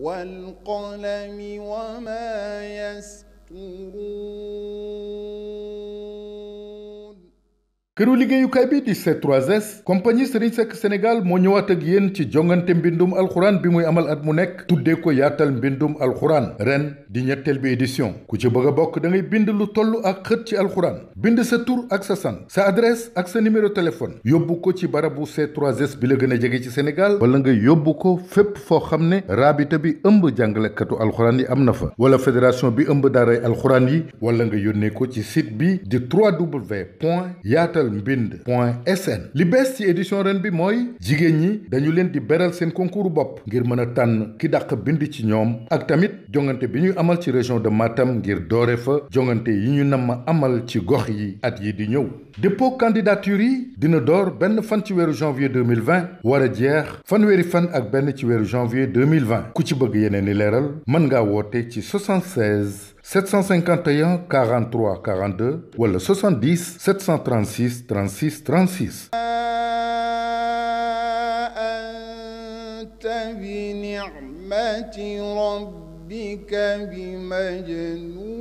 والقلم وما يسطرون. këru liggéeyukaay bi di C3S compagnie Serigne Seck Sénégal moo ñëwaat ak yéen ci jongante mbindum alxuraan bi muy amal at mu nekk tuddee ko yaatal mbindum alxuraan ren di ñetteel bi édition ku ci bëgg a bokk da ngay bind lu toll ak xët ci alxuraan bind sa tur ak sa sant sa adresse ak sa numéro téléphone yóbbu ko ci barabu C3S bi la gën a jege ci Sénégal wala nga yóbbu ko fépp foo xam ne raabita bi ëmb jàngalekatu alxuraan yi am na fa wala fédération bi ëmb daaray alxuraan yi wala nga yónnee ko ci site bi di www.yaatalmbind.sn li bees ci édition ren bi mooy jigéen ñi dañu leen di beral seen concours bopp ngir mën a tànn ki dàq bind ci ñoom ak tamit jongante bi ñuy amal ci région de Matam ngir doore fa jongante yi ñu namm amal ci gox yi at yi di ñëw dépôt candidature yi dina door benn fan ci weeru janvier 2020 war a jeex fanweeri fan ak benn ci weeru janvier 2020 ku ci bëgg yeneen i leeral mën ngaa woote ci 76 751 43 42 wala 70 736 36 36. أنت بنعمة ربك بمجنون.